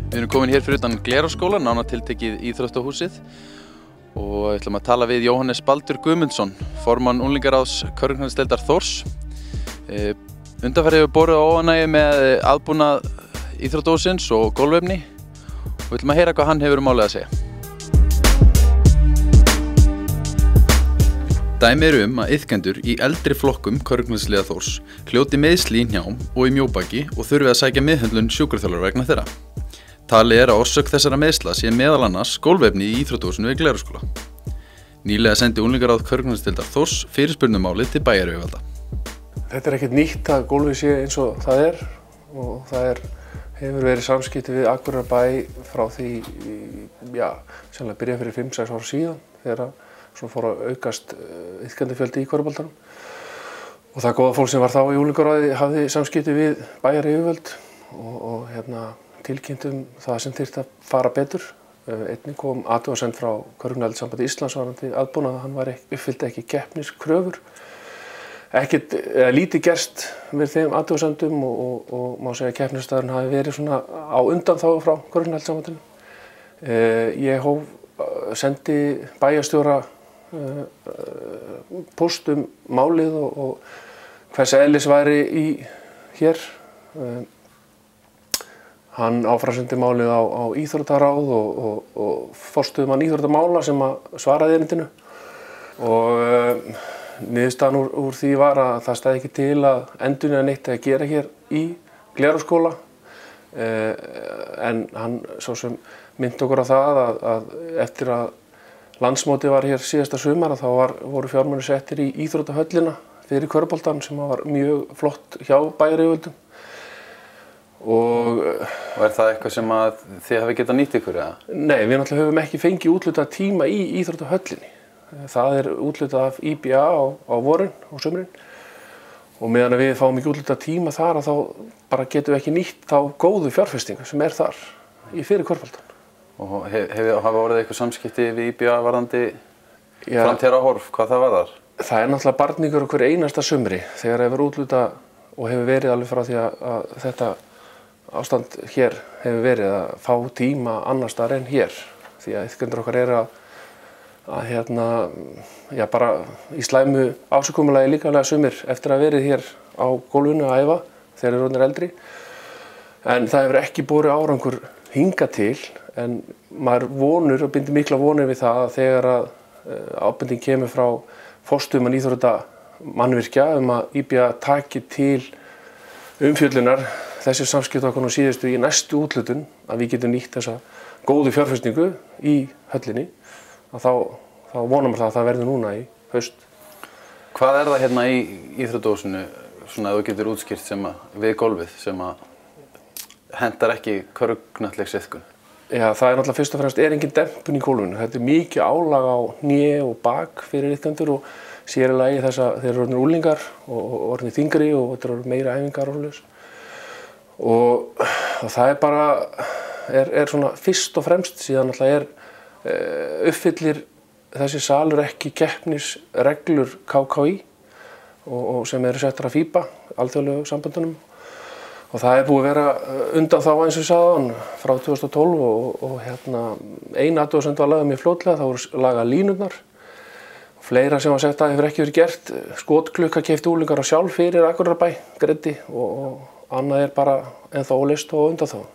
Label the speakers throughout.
Speaker 1: Við erum komin hér fyrir utan Glerárskóla, nánar tiltekið íþróttahúsið og við ætlum að tala við Jóhannes Baldur Guðmundsson, formann unglingaráðs körfuknattleiksdeildar Þórs. Undanfarið hefur borið á óánægju með aðbúnað íþróttahússins og gólfefni og við ætlum að heyra hvað hann hefur málið að segja. Dæmi eru að iðkendur í eldri flokkum körfuknattleiksliða Þórs hljóti meiðsli í hnjám og í mjóbaki og þurfi að sækja meðhöndlun sjúkraþjálfara vegna þeirra. Talið að orsök þessara meiðsla sé meðal annars gólfefni í íþróttahúsinu við Glerárskóla. Nýlega sendi unglingaráð körfuknattleiksdeildar Þórs fyrirspurn um málið til bæjaryfirvalda.
Speaker 2: Þetta ekkert nýtt að gólfið sé eins og það og það hefur verið samskipti við Akureyrarbæ frá því, sennilega byrjaði fyrir 5-6 ára síðan þegar svona fór að aukast iðkendafjöldi í körfuboltanum. Og það góða fólk sem var þá í unglingaráði hafði samskipti við bæjaryfirvöld og tilkynntum það sem þyrfti að fara betur. Einnig kom athugasemd frá Körfuknattleikssambandi Íslands varðandi aðbúnað að hann uppfyllti ekki keppniskröfur. Lítið gerst við þeim athugasemdum og má segja að keppnisstaðurinn hafi verið svona á undanþágu frá Körfuknattleikssambandinu. Ég sendi bæjarstjóra póst málið og hvers eðlis væri hér. Hann áfrasendi málið á íþróttaráð og forstöðumann íþróttamála sem svaraði erindinu. Og niðurstaðan úr því var að það stæði ekki til að endurnýja neitt að gera hér í Glerárskóla. En hann svo sem minnt okkur á það að eftir að landsmótið var hér síðasta sumar þá voru fjármunir settir í íþróttahöllina fyrir körfuboltann sem var mjög flott hjá bæjaryfirvöldum. Og
Speaker 1: það eitthvað sem að þið hafi getað nýtt ykkur eða?
Speaker 2: Nei, við náttúrulega höfum ekki fengið úthlutað tíma í íþróttahöllinni. Það úthlutað af IBA á vorin og sumrin. Og meðan við fáum ekki úthlutað tíma þar þá bara getum við ekki nýtt þá góðu fjárfestingu sem þar í fyrir körfuboltann.
Speaker 1: Og hafa orðið eitthvað samskipti við IBA varðandi framtíðarhorf, hvað það var þar? Það
Speaker 2: náttúrulega barningur hver einasta sumri þegar hefur úthlutað og hefur verið alveg frá því að þetta ástand hér hefur verið að fá tíma annars staðar en hér. Því að iðkendur okkar bara í slæmu ásigkomulagi líkamlega sumir eftir að verið hér á gólfinu að æfa þegar þeir eru orðnir eldri. En það hefur ekki borið árangur hingað til en maður vonur og bindur mikla vonir við það að þegar ábending kemur frá forstöðumann íþróttamannvirkja að IBA taki til umfjöllunar þessi samskipti okkar nú síðustu í næstu úthlutun að við getum nýtt þessa góðu fjárfestingu í höllinni að þá vonum við að það verður núna í haust.
Speaker 1: Hvað það hérna í íþróttahúsinu svona að þú getur útskýrt við gólfið sem að hentar ekki körfuknattleiksiðkun?
Speaker 2: Já, það náttúrulega fyrst og fremst engin dempun í gólfinu. Þetta mikið álag á hné og bak fyrir iðkendur og sér í lagi þess að þeir eru orðnir unglingar og orðnir þyngri og þetta eru meira æfingar og svoleiðis. Og það bara svona fyrst og fremst síðan náttúrulega uppfyllir þessi salur ekki keppnisreglur KKÍ og sem eru settar af FIBA, alþjóðlegu samböndunum. Og það búið að vera undanþága eins og ég sagði áðan frá 2012 og ein athugasemd var lagað mjög fljótlega, það voru lagað línurnar. Fleira sem var sett að hefur ekki verið gert, skotklukka keypti unglingar sjálf fyrir Akureyrarbæ, greiddi og annað bara ennþá óleyst og undanþága.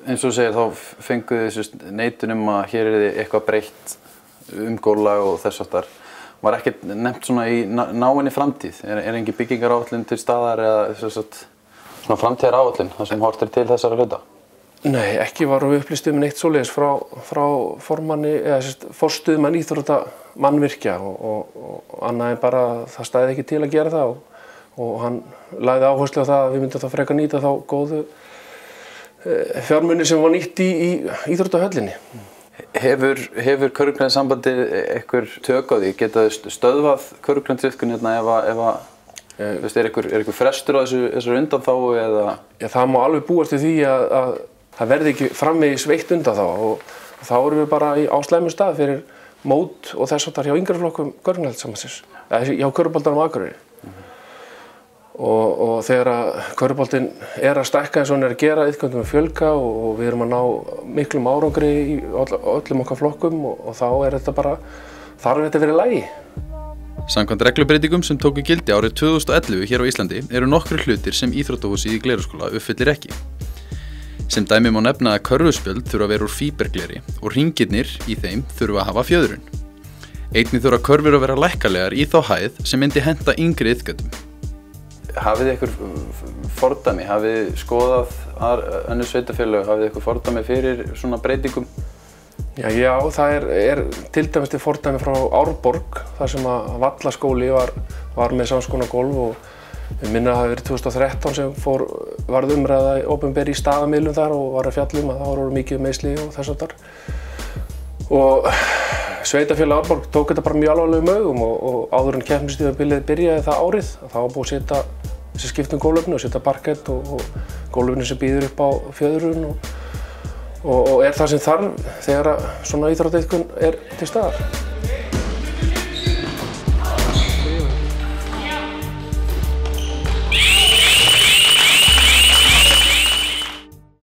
Speaker 1: Eins og þú segir þá fenguð þið neitun að hér eitthvað breytt góla og þess háttar. Var ekkert nefnt svona í náinni framtíð? Engin byggingaráætlun til staðar eða svona framtíðaráætlun þar sem horft til þessara hluta?
Speaker 2: Nei, ekki varum við upplýst neitt svoleiðis frá formanni eða forstöðumann íþróttamannvirkja og annað en bara það stæði ekki til að gera það og hann lagði áherslu á það að við myndum þá frekar nýta þá góðu fjármuni sem var nýtt í íþróttahöllinni.
Speaker 1: Hefur Körfuknattleikssambandið einhver tök á því? Geta þau stöðvað körfuknattleiksiðkun ef einhver frestur á þessu undanþágu eða?
Speaker 2: Já, það má alveg búast við því að það verði ekki framvegis veitt undanþága og þá erum við bara á slæmum stað fyrir mót og þess háttar hjá yngri flokkum Körfuknattleikssambandsins, hjá körfuboltanum á Akureyri. og þegar að körfuboltinn að stækka eins og hann að gera, iðkendum að fjölga og við erum að ná miklum árangri í öllum okkar flokkum og þá þetta bara, þarf þetta verið í lagi.
Speaker 1: Samkvæmt reglubreytingum sem tóku gildi árið 2011 hér á Íslandi eru nokkrir hlutir sem íþróttahúsið í Glerárskóla uppfyllir ekki. Sem dæmi má nefna að körfuspjöld þurfa að vera úr fíbergleri og hringirnir í þeim þurfa að hafa fjöðrun. Einnig þurfa körfur að vera lækkalegar í þá hæð sem myndi henta yngri iðkendum. Hafið þið ykkur fordæmi? Hafið þið skoðað önnur sveitarfélög? Hafið þið ykkur fordæmi fyrir svona breytingum?
Speaker 2: Já, það er til dæmis til fordæmi frá Árborg, þar sem að Vallaskóli var með sams konar gólf og ég minna að það hafi verið 2013 sem varð umræða opinber í staðamiðlum þar og var að fjalla að það voru mikið meiðsli og þess háttar. Og Sveitarfélag Árborg tók þetta bara mjög alvarlegum augum og áður en keppnistímabilið byrjaði það árið, þá var búið að setja þessi skiptum gólfefni og setja parkett og gólfefni sem býður upp á fjöðrun og það sem þarf þegar svona íþróttaiðkun til staðar.